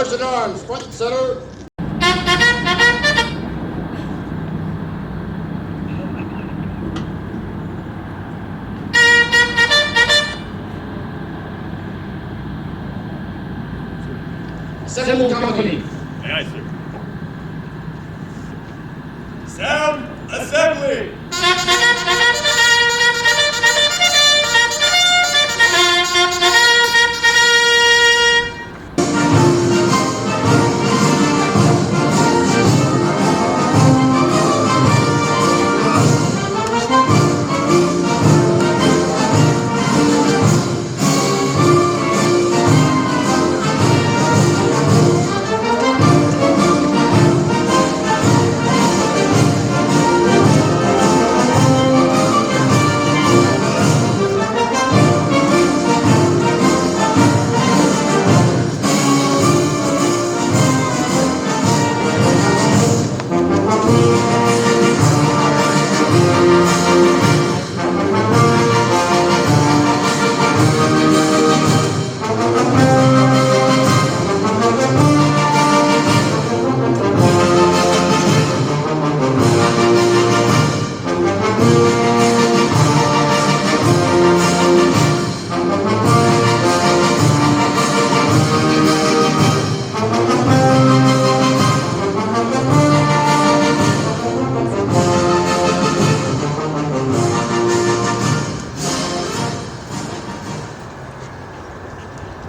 Sergeant at Arms, front and center. Assemble company. Aye, sir. Sound assembly!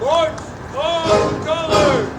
March on color!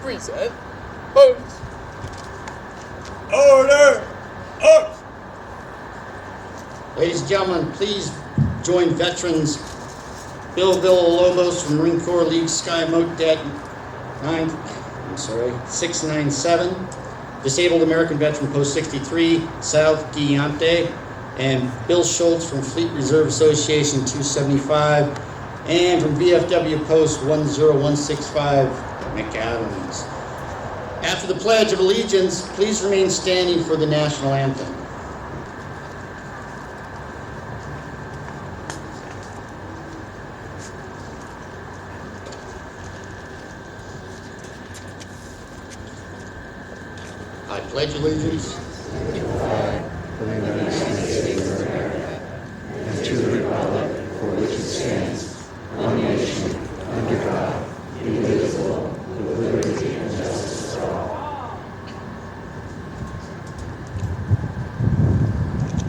Reset. Pose. Order! Up! Ladies and gentlemen, please join veterans Bill Villalobos from Marine Corps League Sky Motet 697, Disabled American Veteran Post 63, South Guiante, and Bill Schultz from Fleet Reserve Association 275, and from VFW Post 10165, McAdams. After the Pledge of Allegiance, please remain standing for the national anthem. I pledge allegiance to the flag of the United States of America and to the republic for which it stands, one nation, under God, indivisible, with liberty and justice for all.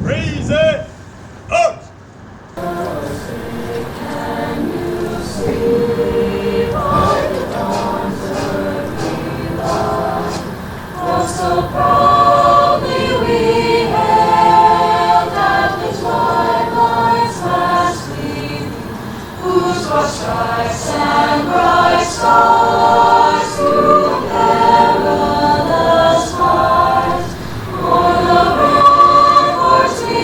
Raise it up! Can you see by the dawn's early light, how so proudly we hailed at the twilight's last gleaming, whose broad stripes and bright stars through the perilous fight, o'er the ramparts we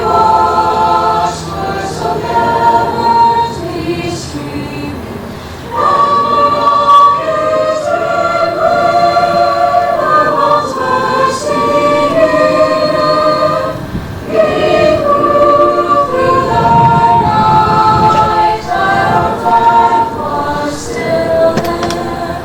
watched were so gallantly streaming, and the rockets did glare, the walls were singing, we proved through the night that our flag was still there.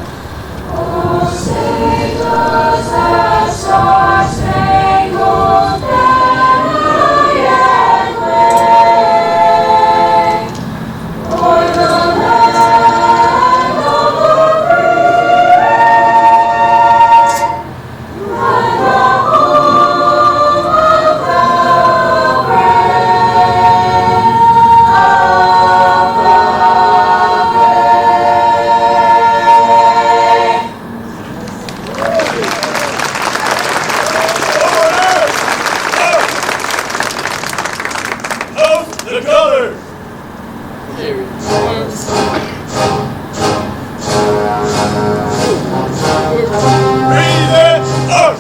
hands. Raise it up!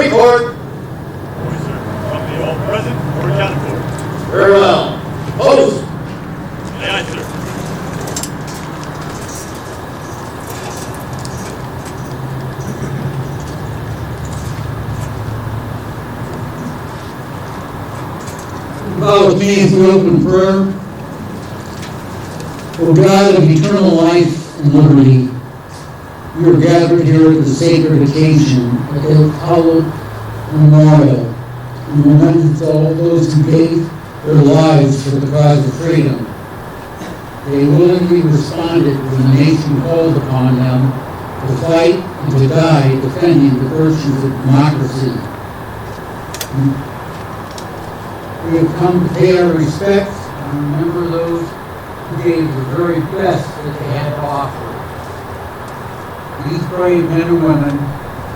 Report. Officer, company all present or accounted for? Very well. Post. Aye, aye, sir. Bow with me as we open prayer. O God of eternal life and liberty, we are gathered here at the sacred occasion at the hallowed memorial in remembrance of all those who gave their lives for the cause of freedom. They willingly responded when the nation called upon them to fight and to die defending the virtues of democracy. We have come to pay our respects and remember those who gave the very best that they had to offer. These brave men and women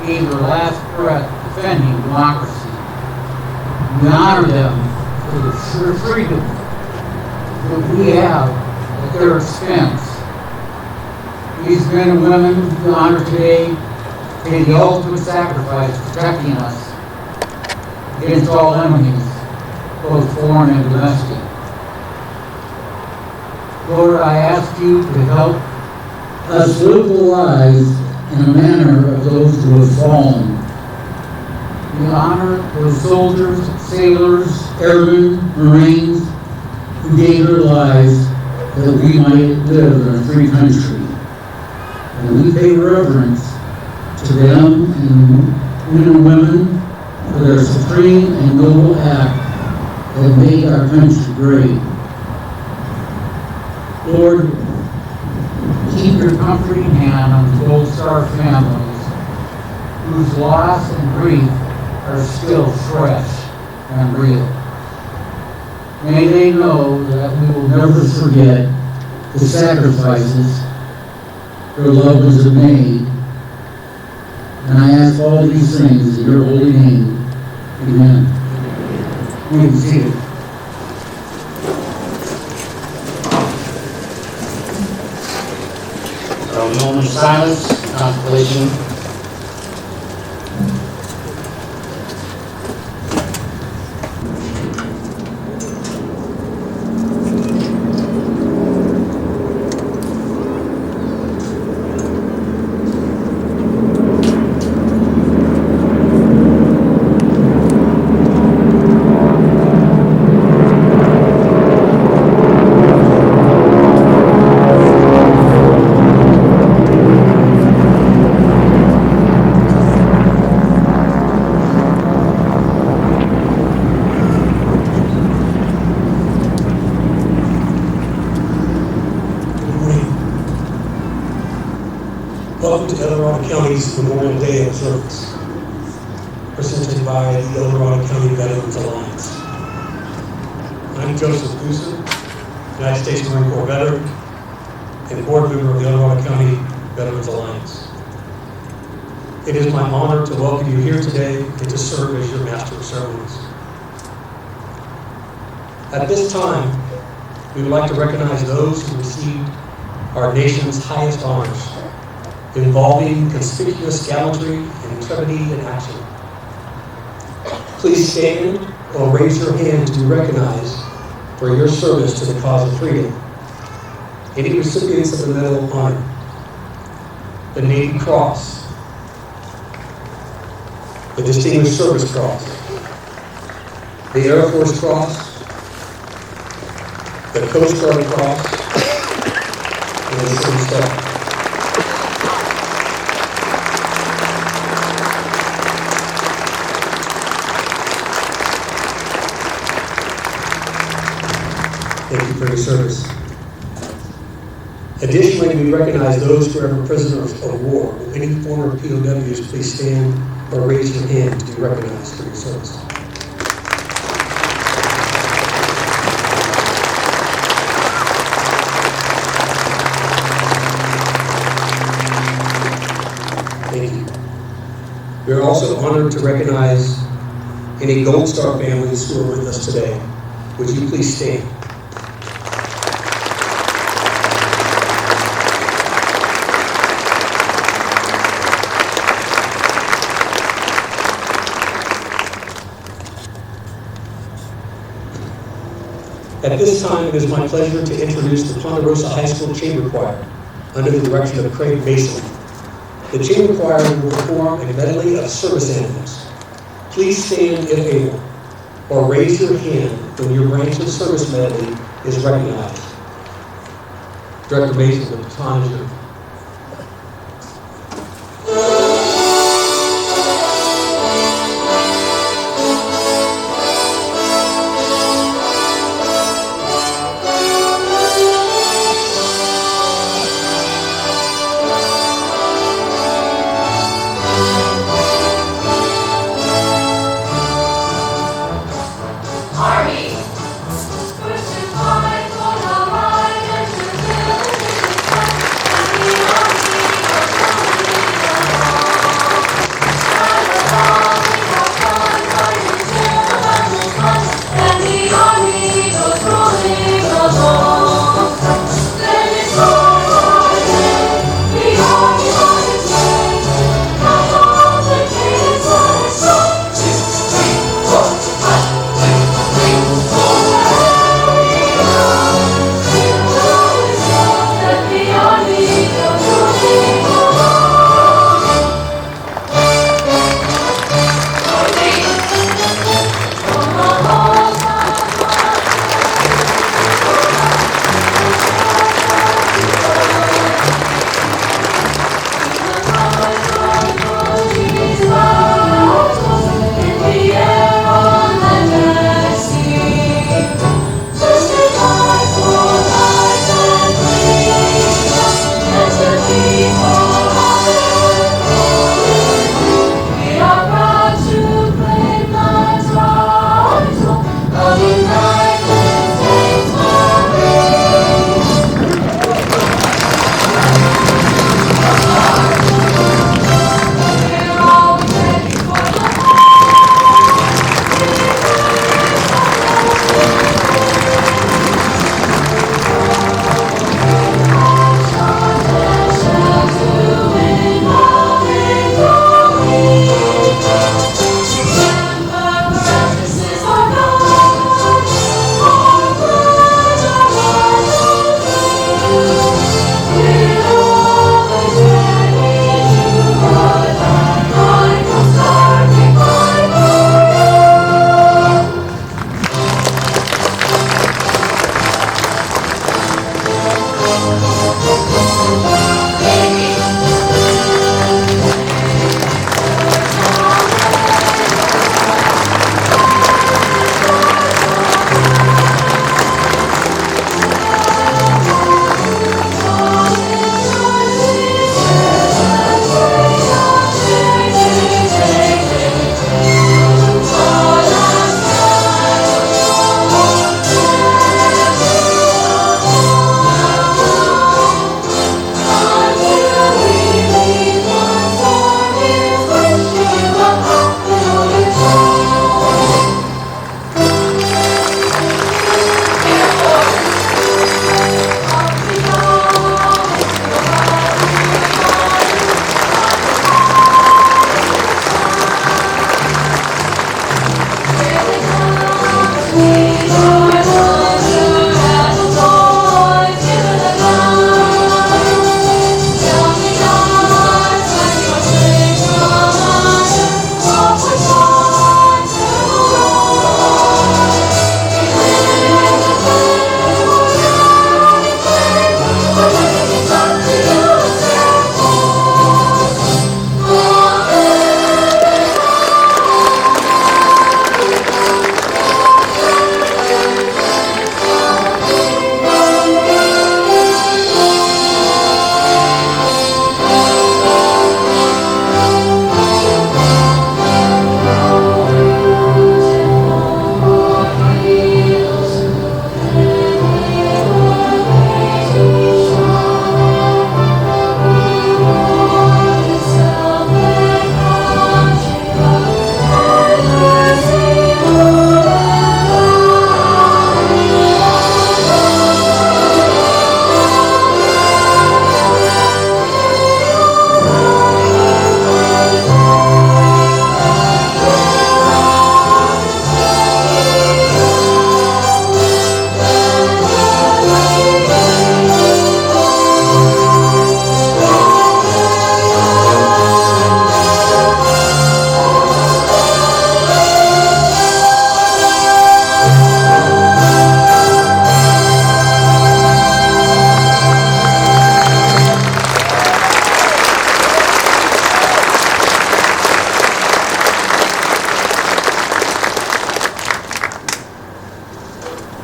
gave their last breath defending democracy. We honor them for the sure freedom that we have at their expense. These men and women we honor today paid the ultimate sacrifice protecting us against all enemies, both foreign and domestic. Lord, I ask you to help us live the lives in a manner of those who have fallen. We honor those soldiers, sailors, airmen, Marines who gave their lives that we might live in a free country. And we pay reverence to them and men and women for their supreme and noble act that made our country great. Lord, keep your comforting hand on the Gold Star families whose loss and grief are still fresh and real. May they know that we will never forget the sacrifices their loved ones have made. And I ask all these things in your holy name. Amen. You may be seated. A moment of silence, contemplation. Welcome to Dorado County's Memorial Day observance, presented by the Dorado County Veterans Alliance. I'm Joseph Goosen, United States Marine Corps veteran and board member of the Dorado County Veterans Alliance. It is my honor to welcome you here today and to serve as your master of ceremonies. At this time, we would like to recognize those who received our nation's highest honors, involving conspicuous gallantry and intrepidity in action. Please stand or raise your hand to be recognized for your service to the cause of freedom. Any recipients of the Medal of Honor, the Navy Cross, the Distinguished Service Cross, the Air Force Cross, the Coast Guard Cross, and the City Star. Thank you for your service. Additionally, we recognize those who are prisoners of war. Will any former POWs please stand or raise your hand to be recognized for your service? Thank you. We are also honored to recognize any Gold Star families who are with us today. Would you please stand? At this time, it is my pleasure to introduce the Ponderosa High School Chamber Choir under the direction of Craig Mason. The Chamber Choir will perform a medley of service anthems. Please stand if able, or raise your hand when your branch of service medley is recognized. Director Mason, the baton is yours. Army, push it hard for the right and to build it.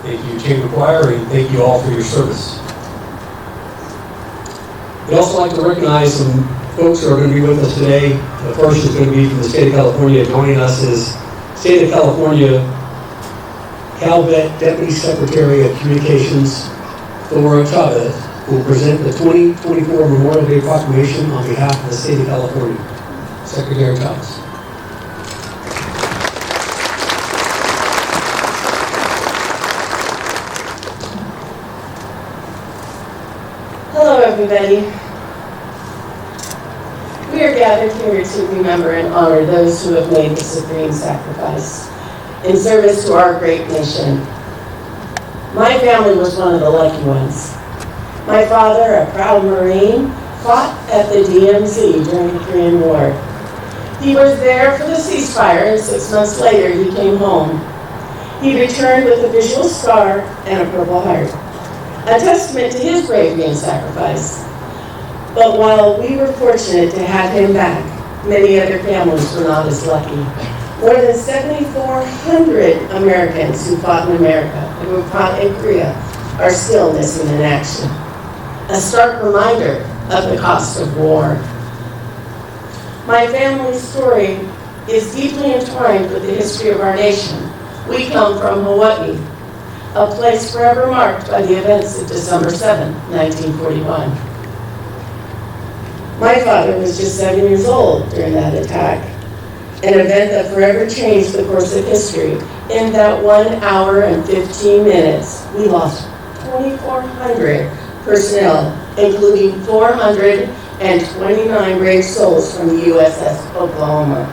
Thank you, Chamber Choir, and thank you all for your service. We'd also like to recognize some folks who are going to be with us today. The first is going to be from the state of California. Joining us is State of California CalVet Deputy Secretary of Communications, Dorado Chavez, who will present the 2024 Memorial Day Proclamation on behalf of the state of California. Secretary Chavez. Hello, everybody. We are gathered here to remember and honor those who have made the supreme sacrifice in service to our great nation. My family was one of the lucky ones. My father, a proud Marine, fought at the DMZ during the Korean War. He was there for the ceasefire, and 6 months later he came home. He returned with a visual scar and a Purple Heart, a testament to his bravery and sacrifice. But while we were fortunate to have him back, many other families were not as lucky. More than 7,400 Americans who fought in America and who fought in Korea are still missing in action. A stark reminder of the cost of war. My family's story is deeply entwined with the history of our nation. We come from Hawaii, a place forever marked by the events of December 7, 1941. My father was just 7 years old during that attack, an event that forever changed the course of history. In that 1 hour and 15 minutes, we lost 2,400 personnel, including 429 brave souls from the USS Oklahoma.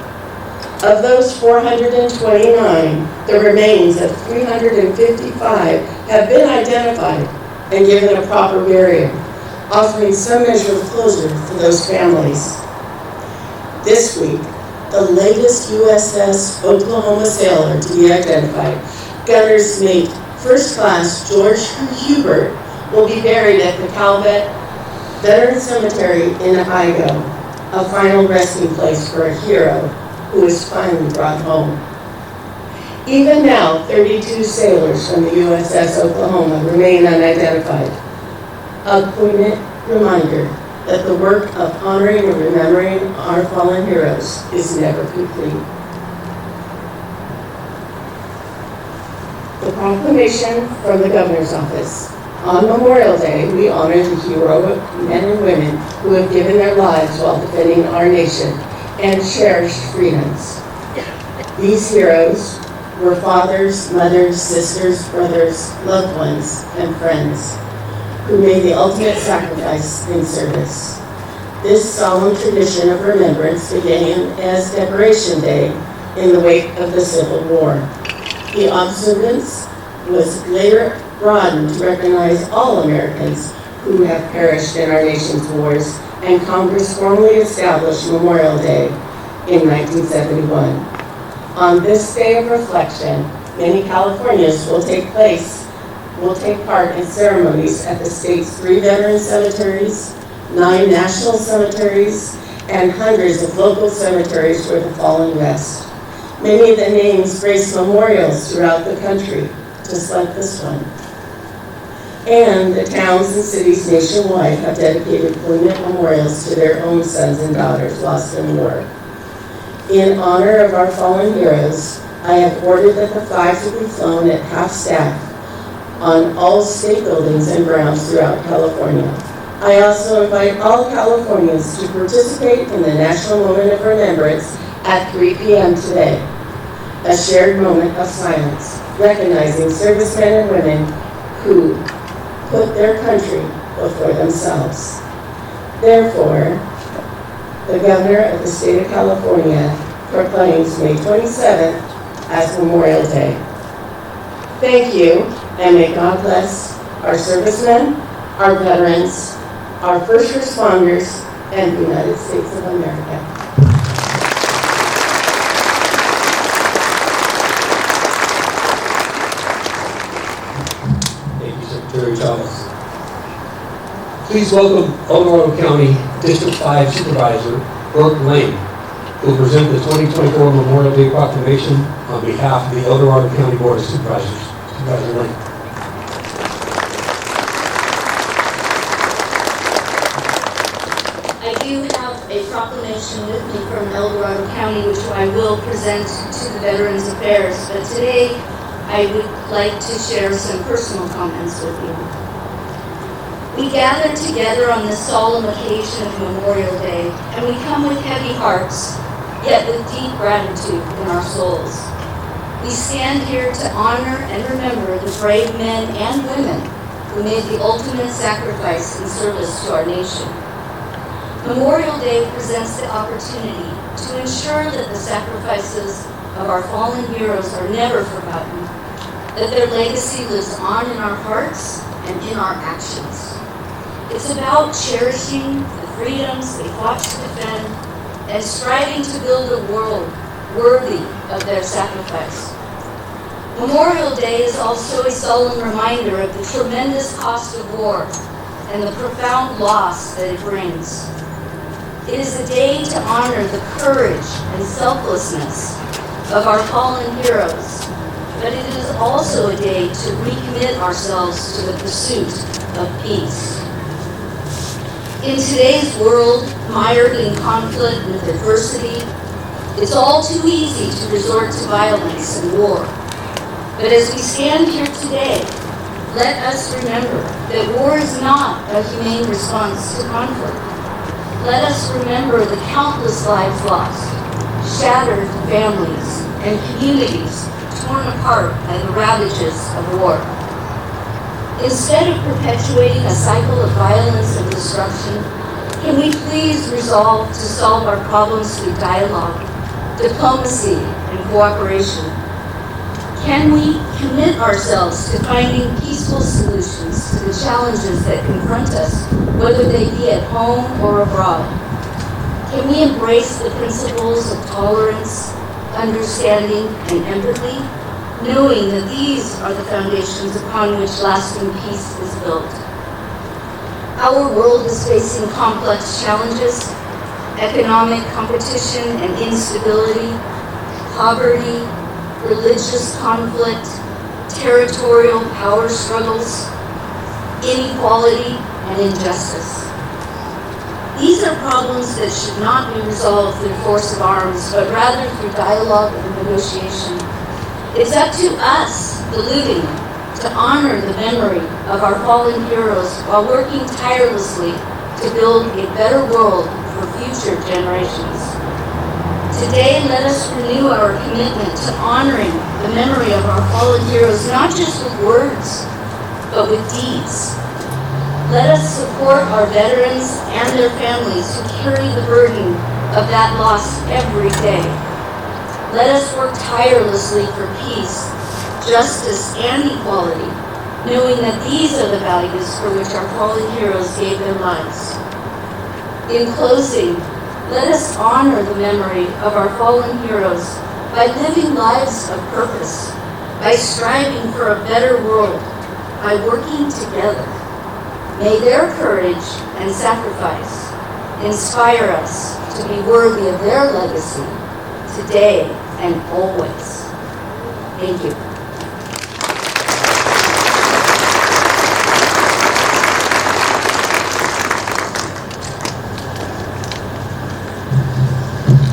Of those 429, the remains of 355 have been identified and given a proper burial, offering some measure of closure for those families. This week, the latest USS Oklahoma sailor to be identified, Gunner's Mate First Class George Hubert, will be buried at the CalVet Veterans Cemetery in Igo, a final resting place for a hero who was finally brought home. Even now, 32 sailors from the USS Oklahoma remain unidentified, a poignant reminder that the work of honoring and remembering our fallen heroes is never complete. The proclamation from the Governor's Office. On Memorial Day, we honor the heroic men and women who have given their lives while defending our nation and cherished freedoms. These heroes were fathers, mothers, sisters, brothers, loved ones, and friends who made the ultimate sacrifice in service. This solemn tradition of remembrance began as Decoration Day in the wake of the Civil War. The observance was later broadened to recognize all Americans who have perished in our nation's wars, and Congress formally established Memorial Day in 1971. On this day of reflection, many Californians will take part in ceremonies at the state's 3 veteran cemeteries, 9 national cemeteries, and hundreds of local cemeteries where the fallen rest. Many of the names grace memorials throughout the country, just like this one. And the towns and cities nationwide have dedicated poignant memorials to their own sons and daughters lost in war. In honor of our fallen heroes, I have ordered that the flags will be flown at half-staff on all state buildings and grounds throughout California. I also invite all Californians to participate in the National Moment of Remembrance at 3 p.m. today, a shared moment of silence, recognizing servicemen and women who put their country before themselves. Therefore, the Governor of the State of California proclaims May 27th as Memorial Day. Thank you, and may God bless our servicemen, our veterans, our first responders, and the United States of America. Thank you, Secretary Chavez. Please welcome Dorado County District 5 Supervisor Burke Lane, who will present the 2024 Memorial Day Proclamation on behalf of the Dorado County Board of Supervisors. Supervisor Lane. proclamation with me from El Dorado County, which I will present to the Veterans Affairs, but today I would like to share some personal comments with you. We gather together on this solemn occasion of Memorial Day, and we come with heavy hearts, yet with deep gratitude in our souls. We stand here to honor and remember the brave men and women who made the ultimate sacrifice in service to our nation. Memorial Day presents the opportunity to ensure that the sacrifices of our fallen heroes are never forgotten, that their legacy lives on in our hearts and in our actions. It's about cherishing the freedoms they fought to defend and striving to build a world worthy of their sacrifice. Memorial Day is also a solemn reminder of the tremendous cost of war and the profound loss that it brings. It is a day to honor the courage and selflessness of our fallen heroes, but it is also a day to recommit ourselves to the pursuit of peace. In today's world, mired in conflict and adversity, it's all too easy to resort to violence and war. But as we stand here today, let us remember that war is not a humane response to conflict. Let us remember the countless lives lost, shattered families, and communities torn apart by the ravages of war. Instead of perpetuating a cycle of violence and destruction, can we please resolve to solve our problems through dialogue, diplomacy, and cooperation? Can we commit ourselves to finding peaceful solutions to the challenges that confront us, whether they be at home or abroad? Can we embrace the principles of tolerance, understanding, and empathy, knowing that these are the foundations upon which lasting peace is built? Our world is facing complex challenges: economic competition and instability, poverty, religious conflict, territorial power struggles, inequality, and injustice. These are problems that should not be resolved through force of arms, but rather through dialogue and negotiation. It's up to us, the living, to honor the memory of our fallen heroes while working tirelessly to build a better world for future generations. Today, let us renew our commitment to honoring the memory of our fallen heroes, not just with words, but with deeds. Let us support our veterans and their families who carry the burden of that loss every day. Let us work tirelessly for peace, justice, and equality, knowing that these are the values for which our fallen heroes gave their lives. In closing, let us honor the memory of our fallen heroes by living lives of purpose, by striving for a better world, by working together. May their courage and sacrifice inspire us to be worthy of their legacy today and always. Thank you.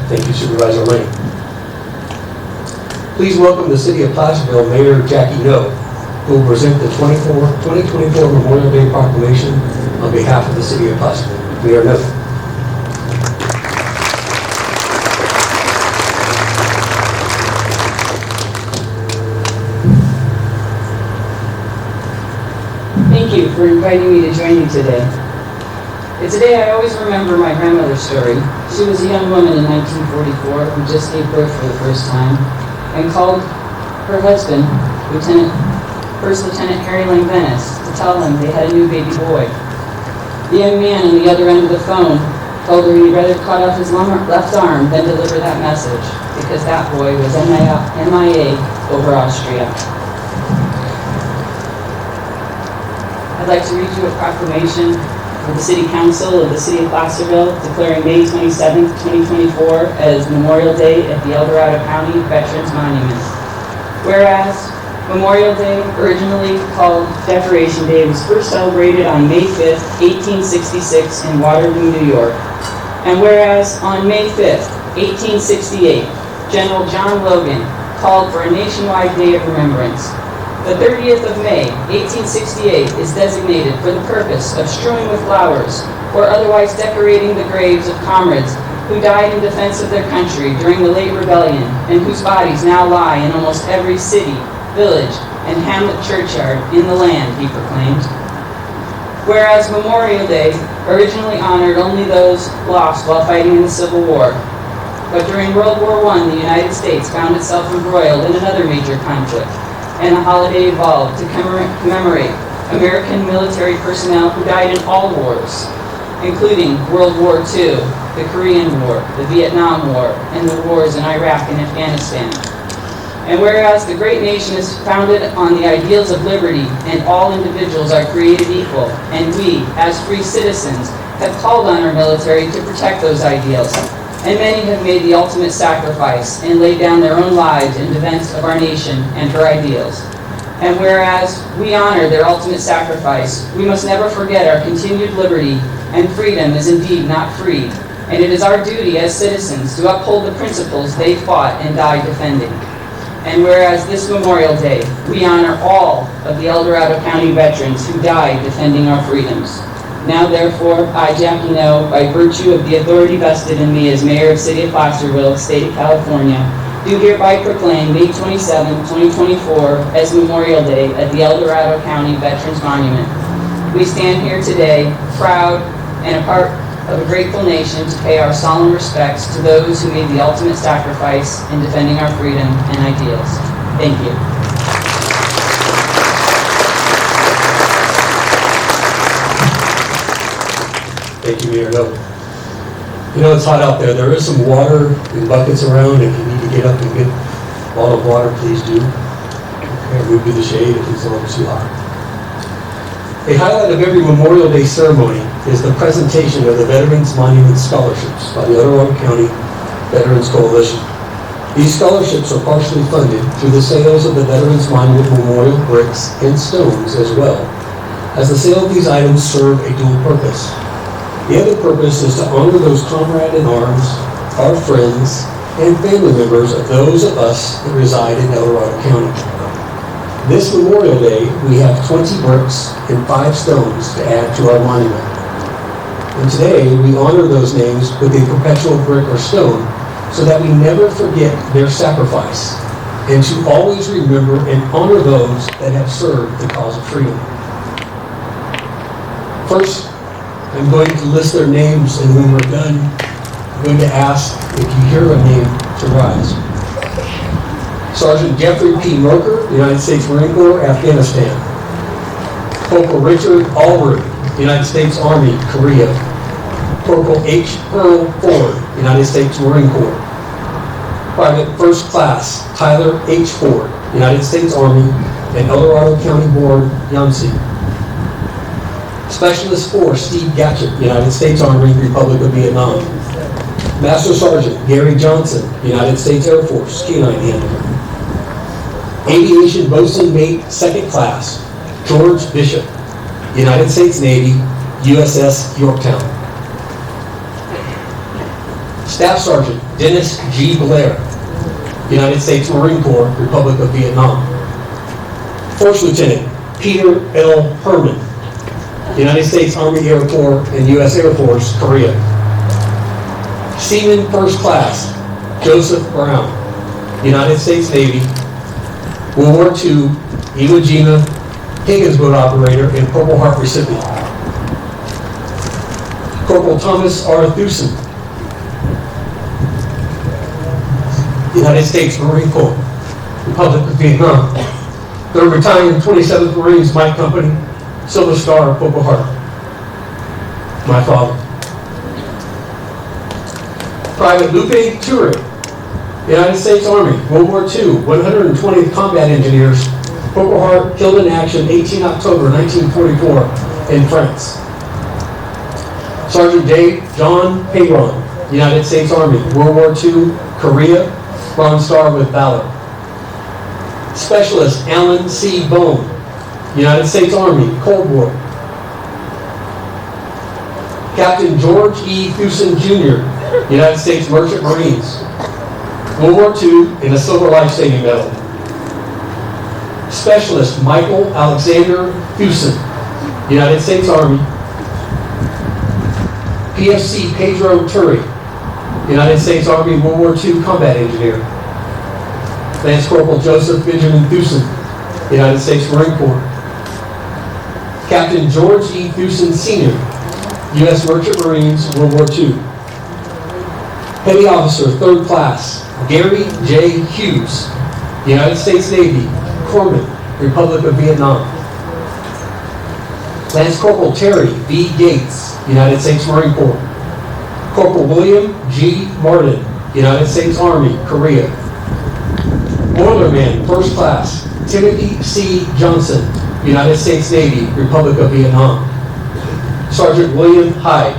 Thank you, Supervisor Lane. Please welcome the City of Placerville Mayor Jackie No, who will present the 2024 Memorial Day Proclamation on behalf of the City of Placerville. Mayor No. Thank you for inviting me to join you today. It's a day I always remember my grandmother's story. She was a young woman in 1944 who just gave birth for the first time and called her husband, First Lieutenant Harry Lang Venice, to tell him they had a new baby boy. The young man on the other end of the phone told her he'd rather cut off his left arm than deliver that message, because that boy was MIA over Austria. I'd like to read you a proclamation of the City Council of the City of Placerville declaring May 27th, 2024 as Memorial Day at the El Dorado County Veterans Monument. Whereas Memorial Day, originally called Decoration Day, was first celebrated on May 5th, 1866 in Waterloo, New York. And whereas on May 5th, 1868, General John Logan called for a nationwide day of remembrance, the 30th of May, 1868 is designated for the purpose of strewing with flowers or otherwise decorating the graves of comrades who died in defense of their country during the late rebellion and whose bodies now lie in almost every city, village, and hamlet churchyard in the land, he proclaimed. Whereas Memorial Day originally honored only those lost while fighting in the Civil War, but during World War I, the United States found itself embroiled in another major conflict, and the holiday evolved to commemorate American military personnel who died in all wars, including World War II, the Korean War, the Vietnam War, and the wars in Iraq and Afghanistan. And whereas the great nation is founded on the ideals of liberty and all individuals are created equal, and we, as free citizens, have called on our military to protect those ideals, and many have made the ultimate sacrifice and laid down their own lives in defense of our nation and her ideals. And whereas we honor their ultimate sacrifice, we must never forget our continued liberty and freedom is indeed not free, and it is our duty as citizens to uphold the principles they fought and died defending. And whereas this Memorial Day, we honor all of the El Dorado County veterans who died defending our freedoms. Now therefore, I, Jackie No, by virtue of the authority vested in me as Mayor of City of Placerville, State of California, do hereby proclaim May 27, 2024 as Memorial Day at the El Dorado County Veterans Monument. We stand here today, proud and a part of a grateful nation, to pay our solemn respects to those who made the ultimate sacrifice in defending our freedom and ideals. Thank you. Thank you, Mayor. You know, it's hot out there. There is some water in buckets around. If you need to get up and get a bottle of water, please do. Okay, move to the shade if it's a little too hot. A highlight of every Memorial Day ceremony is the presentation of the Veterans Monument Scholarships by the El Dorado County Veterans Coalition. These scholarships are partially funded through the sales of the Veterans Monument memorial bricks and stones, as well as the sale of these items serve a dual purpose. The other purpose is to honor those comrade-in-arms, our friends, and family members of those of us that reside in El Dorado County. This Memorial Day, we have 20 bricks and 5 stones to add to our monument. And today, we honor those names with a perpetual brick or stone so that we never forget their sacrifice, and to always remember and honor those that have served the cause of freedom. First, I'm going to list their names, and when we're done, I'm going to ask if you hear a name to rise. Sergeant Jeffrey P. Merker, United States Marine Corps, Afghanistan. Corporal Richard Allred, United States Army, Korea. Corporal H. Pearl Ford, United States Marine Corps. Private First Class Tyler H. Ford, United States Army, and El Dorado County Board, Yancey. Specialist 4 Steve Gatchett, United States Army, Republic of Vietnam. Master Sergeant Gary Johnson, United States Air Force, K-9 handler. Aviation Boatswain Mate 2nd Class George Bishop, United States Navy, USS Yorktown. Staff Sergeant Dennis G. Blair, United States Marine Corps, Republic of Vietnam. First Lieutenant Peter L. Herman, United States Army Air Corps and U.S. Air Force, Korea. Seaman First Class Joseph Brown, United States Navy, World War II Iwo Jima Higgins boat operator and Purple Heart recipient. Corporal Thomas R. Thusen, United States Marine Corps, Republic of Vietnam. 3rd Battalion, 27th Marines, Mike Company, Silver Star, Purple Heart. My father. Private Lupe Ture, United States Army, World War II, 120th Combat Engineers, Purple Heart, killed in action 18 October 1944 in France. Sergeant J. John Payron, United States Army, World War II, Korea, Bronze Star with Valor. Specialist Alan C. Bone, United States Army, Cold War. Captain George E. Thusen Jr., United States Merchant Marines, World War II, in a Silver Life-Saving Medal. Specialist Michael Alexander Thusen, United States Army. PFC Pedro Turri, United States Army, World War II Combat Engineer. Lance Corporal Joseph Benjamin Thusen, United States Marine Corps. Captain George E. Thusen Sr., U.S. Merchant Marines, World War II. Petty Officer, 3rd Class, Gary J. Hughes, United States Navy, Corpsman, Republic of Vietnam. Lance Corporal Terry V. Gates, United States Marine Corps. Corporal William G. Martin, United States Army, Korea. Boilerman, 1st Class, Timothy C. Johnson, United States Navy, Republic of Vietnam. Sergeant William Hyde,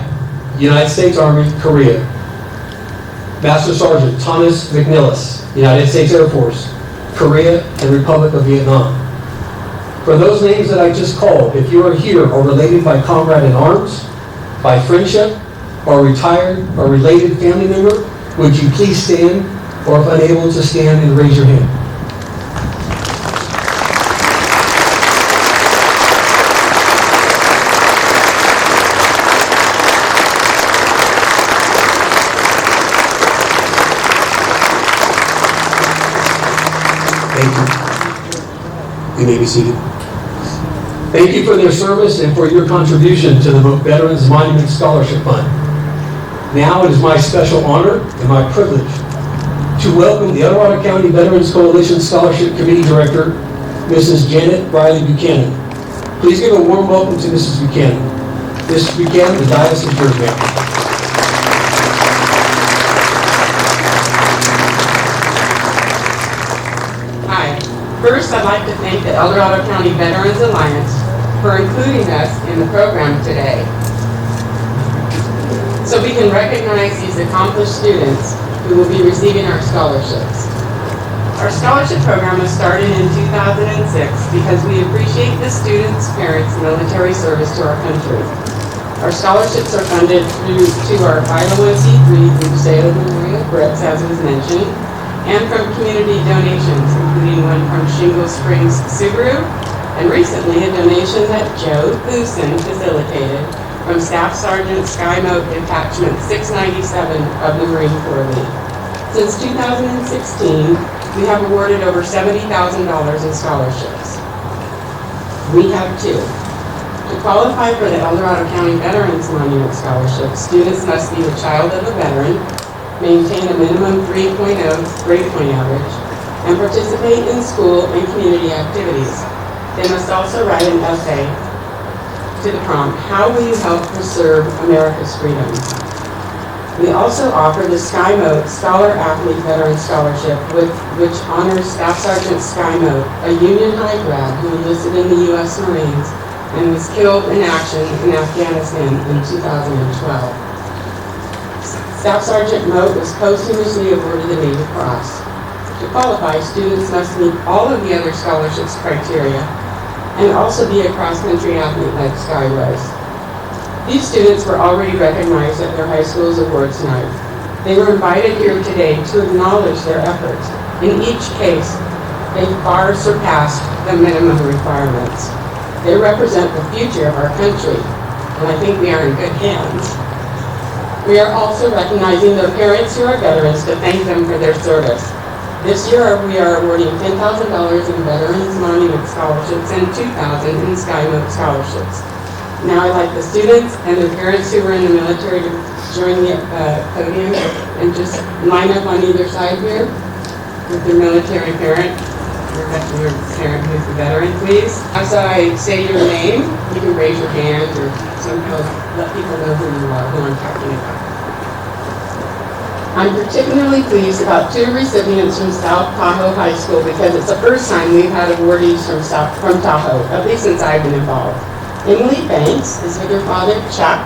United States Army, Korea. Master Sergeant Thomas McNillis, United States Air Force, Korea, and Republic of Vietnam. For those names that I just called, if you are here or related by comrade in arms, by friendship, or retired or related family member, would you please stand, or if unable to stand, and raise your hand. Thank you. You may be seated. Thank you for their service and for your contribution to the Veterans Monument Scholarship Fund. Now it is my special honor and my privilege to welcome the Dorado County Veterans Coalition Scholarship Committee Director, Mrs. Janet Riley Buchanan. Please give a warm welcome to Mrs. Buchanan. Mrs. Buchanan, the dais is yours, ma'am. First, I'd like to thank the Dorado County Veterans Alliance for including us in the program today, so we can recognize these accomplished students who will be receiving our scholarships. Our scholarship program was started in 2006 because we appreciate the students' parents' military service to our country. Our scholarships are funded to our 501c3 through Sale of Memorial Bricks, as was mentioned, and from community donations, including one from Shingle Springs Subaru, and recently a donation that Joe Thusen facilitated from Staff Sergeant SkyMote Detachment 697 of the Marine Corps League. Since 2016, we have awarded over $70,000 in scholarships. We have two. To qualify for the Dorado County Veterans Monument Scholarship, students must be the child of a veteran, maintain a minimum 3.0 grade point average, and participate in school and community activities. They must also write an essay to the prompt, "How will you help preserve America's freedoms?" We also offer the SkyMote Scholar Athlete Veteran Scholarship, which honors Staff Sergeant SkyMote, a Union High grad who enlisted in the U.S. Marines and was killed in action in Afghanistan in 2012. Staff Sergeant Mote was posthumously awarded the Navy Cross. To qualify, students must meet all of the other scholarships criteria and also be a cross-country athlete like Sky was. These students were already recognized at their high school's awards night. They were invited here today to acknowledge their efforts. In each case, they far surpassed the minimum requirements. They represent the future of our country, and I think we are in good hands. We are also recognizing their parents who are veterans to thank them for their service. This year, we are awarding $10,000 in Veterans Monument Scholarships and $2,000 in SkyMote Scholarships. Now I'd like the students and their parents who were in the military to join the podium and just line up on either side here with their military parent. Your parent who's a veteran, please. As I say your name, you can raise your hand or somehow let people know who you are, who I'm talking about. I'm particularly pleased about two recipients from South Tahoe High School because it's the first time we've had awardees from Tahoe, at least since I've been involved. Emily Banks is with her father, Chuck.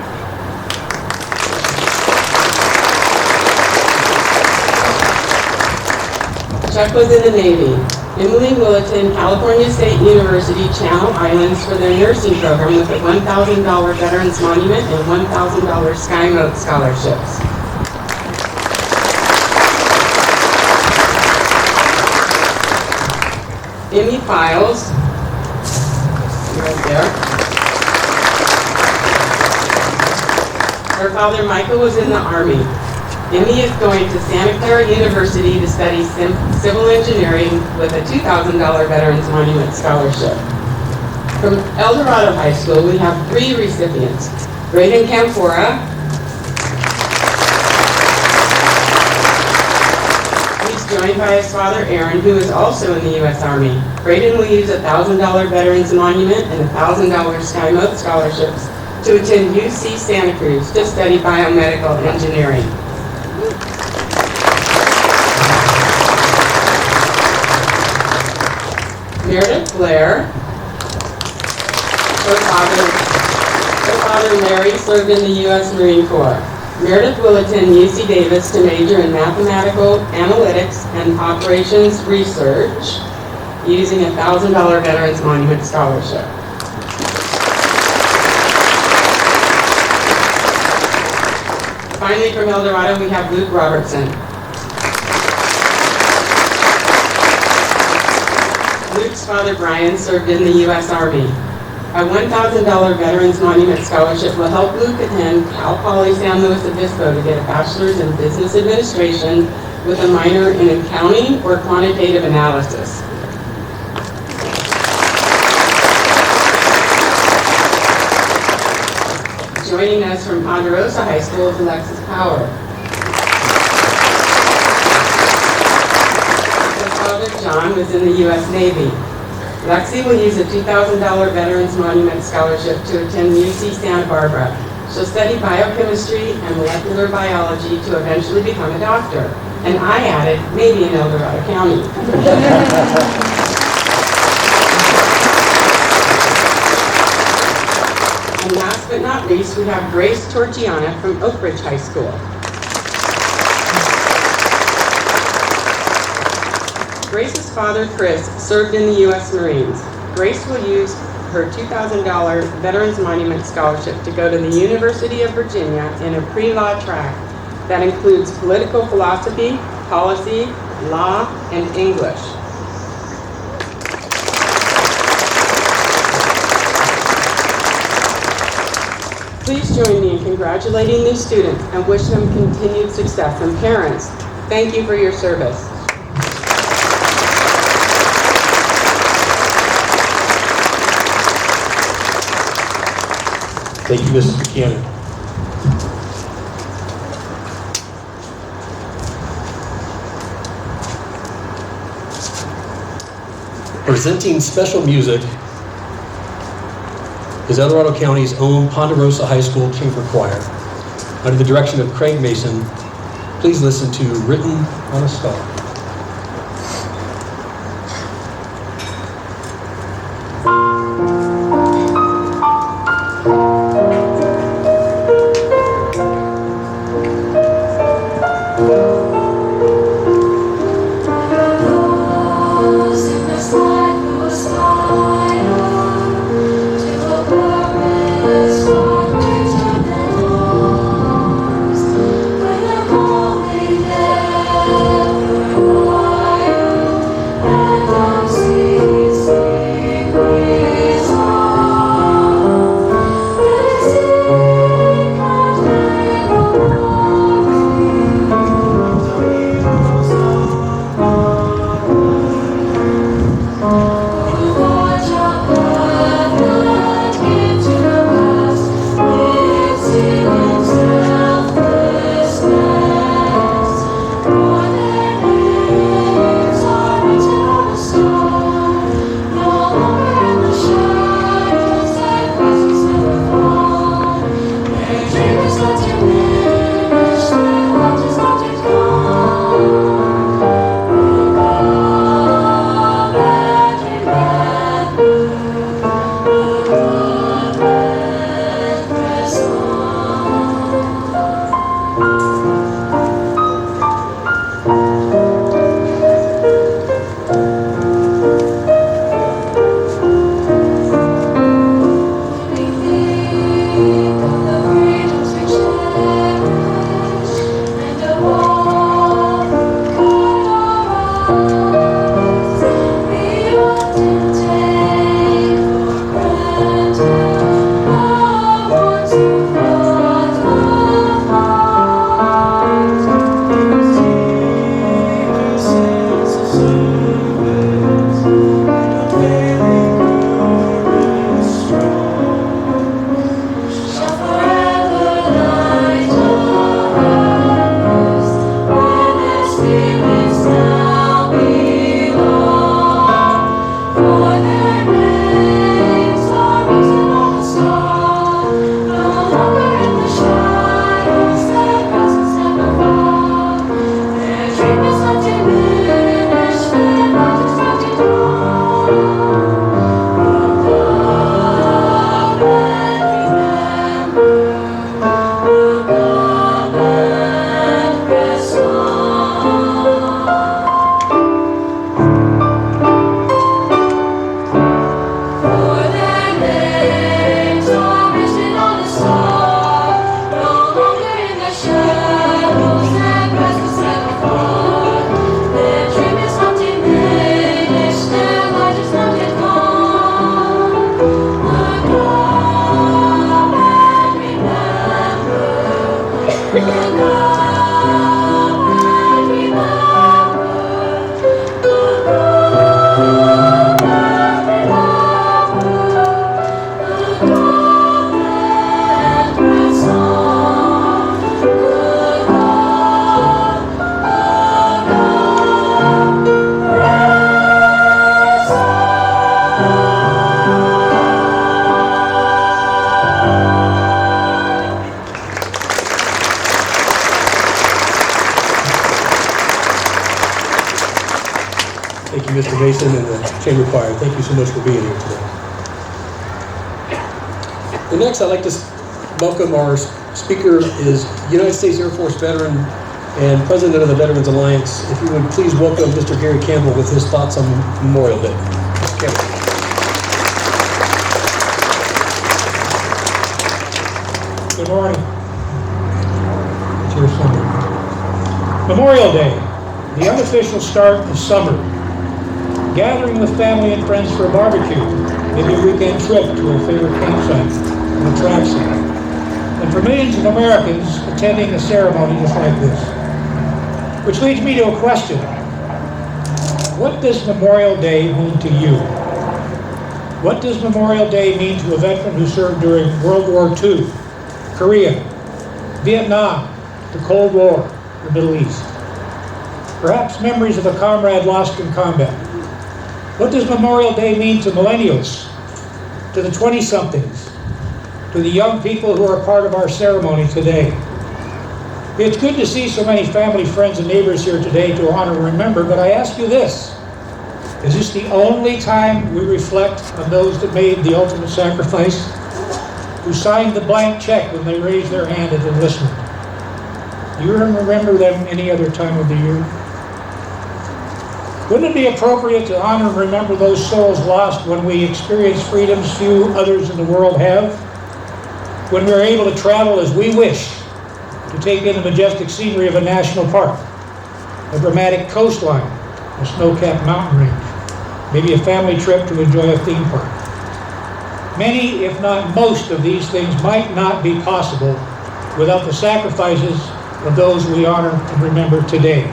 Chuck was in the Navy. Emily will attend California State University Channel Islands for their nursing program with a $1,000 Veterans Monument and $1,000 Sky Moat scholarships. Emmy Files, right there. Her father, Michael, was in the Army. Emmy is going to Santa Clara University to study civil engineering with a $2,000 Veterans Monument scholarship. From El Dorado High School, we have 3 recipients. Braden Campora. He's joined by his father, Aaron, who is also in the U.S. Army. Braden will use a $1,000 Veterans Monument and a $1,000 Sky Moat scholarships to attend UC Santa Cruz to study biomedical engineering. Meredith Blair, her father Larry served in the U.S. Marine Corps. Meredith will attend UC Davis to major in mathematical analytics and operations research using a $1,000 Veterans Monument scholarship. Finally, from El Dorado, we have Luke Robertson. Luke's father, Brian, served in the U.S. Army. A $1,000 Veterans Monument scholarship will help Luke attend Cal Poly San Luis Obispo to get a bachelor's in business administration with a minor in accounting or quantitative analysis. Joining us from Ponderosa High School is Alexis Power. His father, John, was in the U.S. Navy. Lexi will use a $2,000 Veterans Monument scholarship to attend UC Santa Barbara. She'll study biochemistry and molecular biology to eventually become a doctor. And I added, maybe in El Dorado County. And last but not least, we have Grace Torchiana from Oak Ridge High School. Grace's father, Chris, served in the U.S. Marines. Grace will use her $2,000 Veterans Monument scholarship to go to the University of Virginia in a pre-law track that includes political philosophy, policy, law, and English. Please join me in congratulating these students and wish them continued success. And parents, thank you for your service. Thank you, Mrs. Buchanan. Presenting special music is El Dorado County's own Ponderosa High School Chamber Choir. Under the direction of Craig Mason, please listen to Written on a Star. When I'm holding there Mr. Mason and the Chamber Choir. Thank you so much for being here today. And next, I'd like to welcome our speaker is United States Air Force veteran and president of the Veterans Alliance. If you would please welcome Mr. Gary Campbell with his thoughts on Memorial Day. Mr. Campbell. Good morning. It's your summer. Memorial Day, the unofficial start of summer. Gathering with family and friends for a barbecue, maybe a weekend trip to a favorite campsite or a track site. And for millions of Americans attending a ceremony just like this. Which leads me to a question. What does Memorial Day mean to you? What does Memorial Day mean to a veteran who served during World War II, Korea, Vietnam, the Cold War, the Middle East? Perhaps memories of a comrade lost in combat. What does Memorial Day mean to millennials, to the 20-somethings, to the young people who are part of our ceremony today? It's good to see so many family, friends, and neighbors here today to honor and remember, but I ask you this. Is this the only time we reflect on those that made the ultimate sacrifice? Who signed the blank check when they raised their hand at enlistment? Do you remember them any other time of the year? Wouldn't it be appropriate to honor and remember those souls lost when we experience freedoms few others in the world have? When we're able to travel as we wish, to take in the majestic scenery of a national park, a dramatic coastline, a snow-capped mountain range, maybe a family trip to enjoy a theme park. Many, if not most, of these things might not be possible without the sacrifices of those we honor and remember today.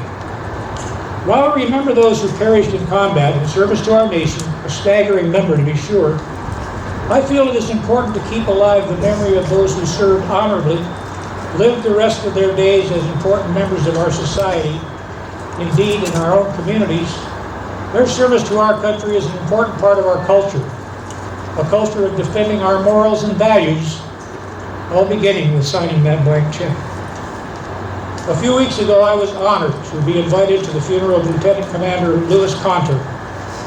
While we remember those who perished in combat in service to our nation, a staggering number to be sure, I feel it is important to keep alive the memory of those who served honorably, lived the rest of their days as important members of our society, indeed in our own communities. Their service to our country is an important part of our culture, a culture of defending our morals and values, all beginning with signing that blank check. A few weeks ago, I was honored to be invited to the funeral of Lieutenant Commander Lewis Conter,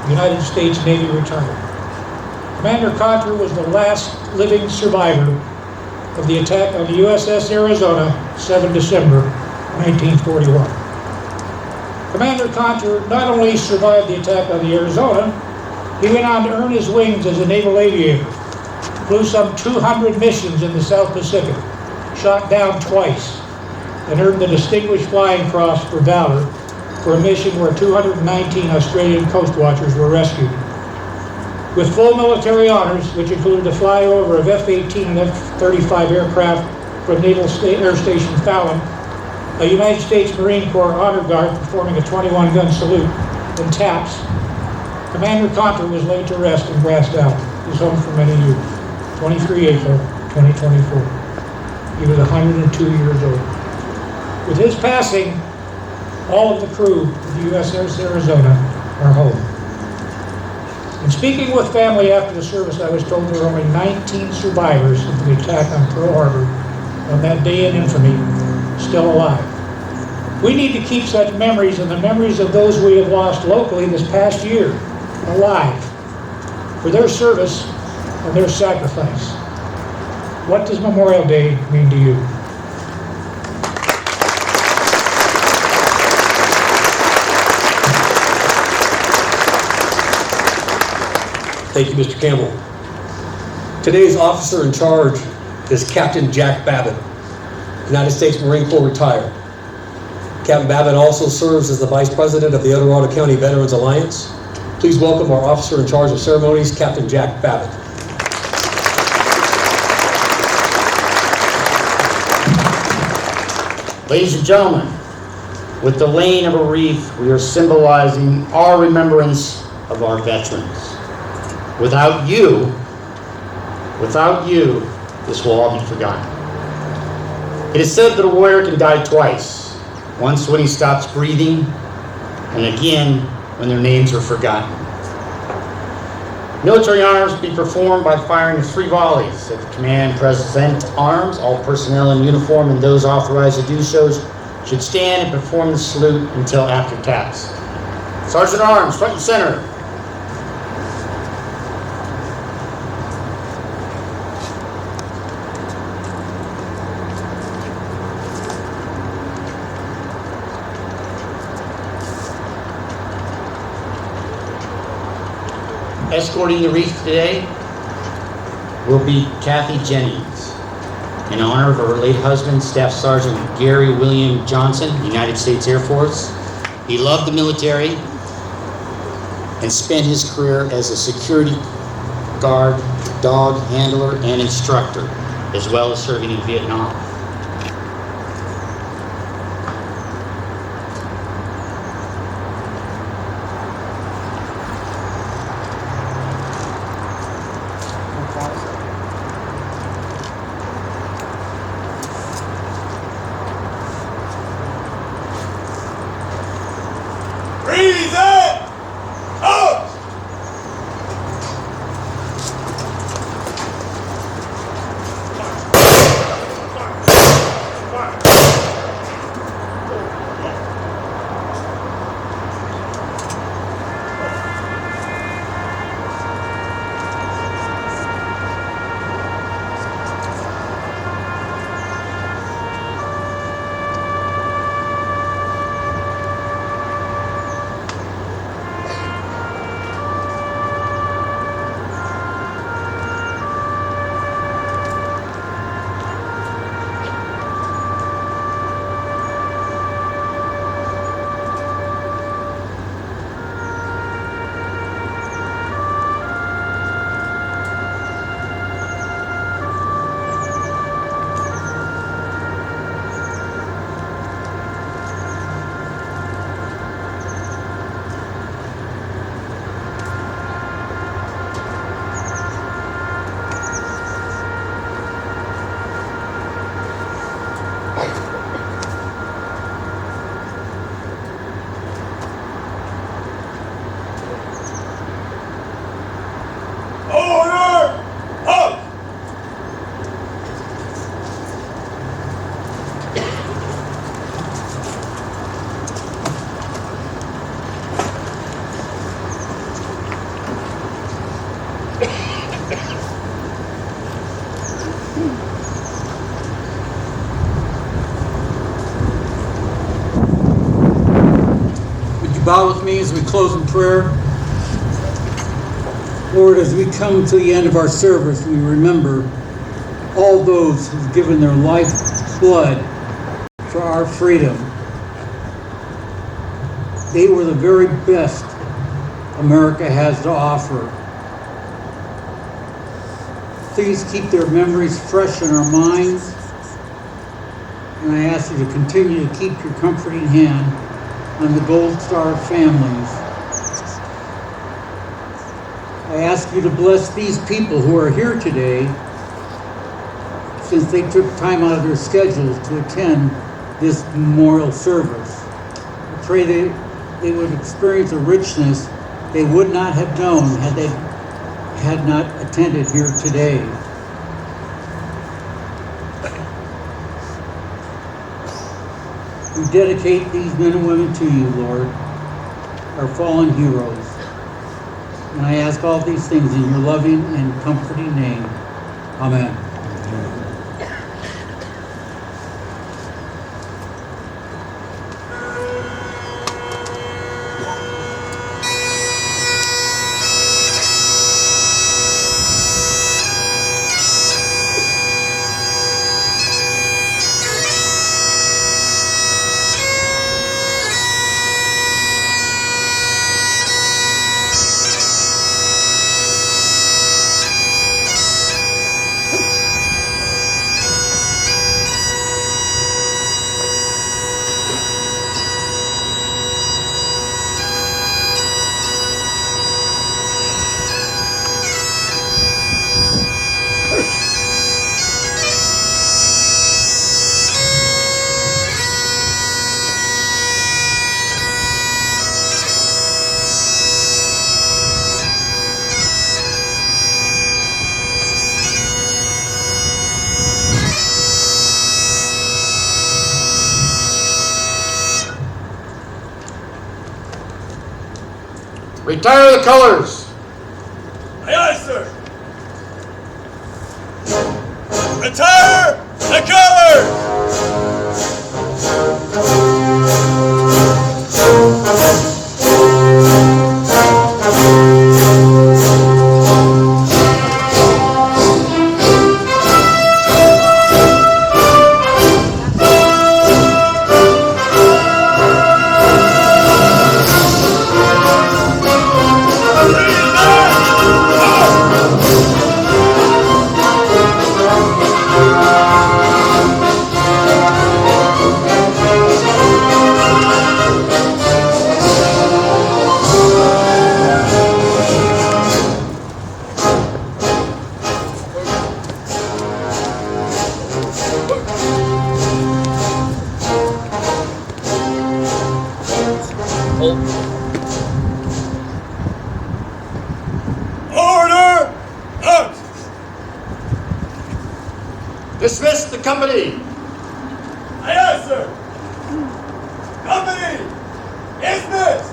United States Navy retired. Commander Conter was the last living survivor of the attack on the USS Arizona, 7 December 1941. Commander Conter not only survived the attack on the Arizona, he went on to earn his wings as a naval aviator, flew some 200 missions in the South Pacific, shot down twice, and earned the Distinguished Flying Cross for Valor for a mission where 219 Australian coast watchers were rescued. With full military honors, which included the flyover of F-18 and F-35 aircraft from Naval Air Station Fallon, a United States Marine Corps Honor Guard performing a 21-gun salute in TAPS, Commander Conter was laid to rest in Grass Valley, his home for many years, 23 April 2024. He was 102 years old. With his passing, all of the crew of the USS Arizona are home. In speaking with family after the service, I was told there were only 19 survivors of the attack on Pearl Harbor on that day in infamy still alive. We need to keep such memories and the memories of those we have lost locally this past year alive for their service and their sacrifice. What does Memorial Day mean to you? Thank you, Mr. Campbell. Today's officer in charge is Captain Jack Babbitt, United States Marine Corps retired. Captain Babbitt also serves as the Vice President of the Dorado County Veterans Alliance. Please welcome our officer in charge of ceremonies, Captain Jack Babbitt. Ladies and gentlemen, with the laying of a wreath, we are symbolizing our remembrance of our veterans. Without you, this will all be forgotten. It is said that a warrior can die twice, once when he stops breathing, and again when their names are forgotten. Military honors will be performed by firing 3 volleys. At the command, present arms, all personnel in uniform and those authorized to do so should stand and perform the salute until after taps. Sergeant at Arms, front and center. Escorting the wreath today will be Kathy Jennings, in honor of her late husband, Staff Sergeant Gary William Johnson, United States Air Force. He loved the military and spent his career as a security guard, dog handler, and instructor, as well as serving in Vietnam. Present! Out! Order! Up! Would you bow with me as we close in prayer? Lord, as we come to the end of our service, we remember all those who've given their life's blood for our freedom. They were the very best America has to offer. Please keep their memories fresh in our minds, and I ask you to continue to keep your comforting hand on the Gold Star families. I ask you to bless these people who are here today, since they took time out of their schedules to attend this memorial service. I pray they would experience a richness they would not have known had they had not attended here today. We dedicate these men and women to you, Lord, our fallen heroes. And I ask all these things in your loving and comforting name. Amen. Retire the colors. Aye, aye, sir. Retire the colors! Order! Up! Dismiss the company. Aye, aye, sir. Company! Dismissed!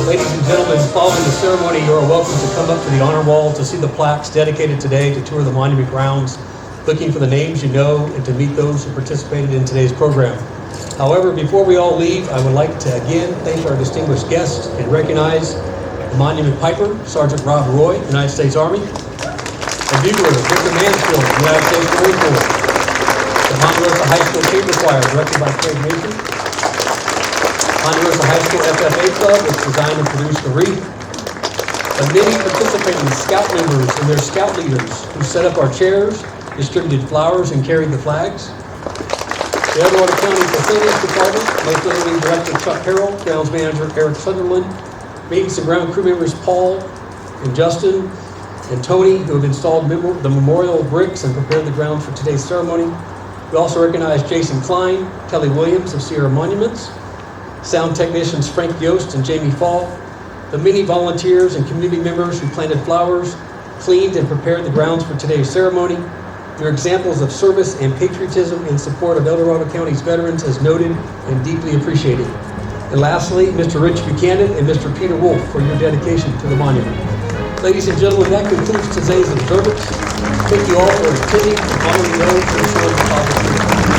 Ladies and gentlemen, following the ceremony, you are welcome to come up to the honor wall to see the plaques dedicated today, to tour the monument grounds, looking for the names you know, and to meet those who participated in today's program. However, before we all leave, I would like to again thank our distinguished guests and recognize the monument piper, Sergeant Rob Roy, United States Army, the bugler, Victor Mansfield, United States Marine Corps, the Ponderosa High School Chamber Choir, directed by Craig Mason, Ponderosa High School FFA Club, which designed and produced the wreath. The many participating Scout members and their Scout leaders who set up our chairs, distributed flowers, and carried the flags. The Dorado County Facilities Department, most notably Director Chuck Harrell, Grounds Manager Eric Sunderland, maintenance and ground crew members Paul and Justin and Tony, who have installed the memorial bricks and prepared the grounds for today's ceremony. We also recognize Jason Klein, Kelly Williams of Sierra Monuments, sound technicians Frank Yost and Jamie Fall, the many volunteers and community members who planted flowers, cleaned and prepared the grounds for today's ceremony. Your examples of service and patriotism in support of El Dorado County's veterans is noted and deeply appreciated. And lastly, Mr. Rich Buchanan and Mr. Peter Wolf for your dedication to the monument. Ladies and gentlemen, that concludes today's observance. Thank you all for attending and honoring those who have shown positive.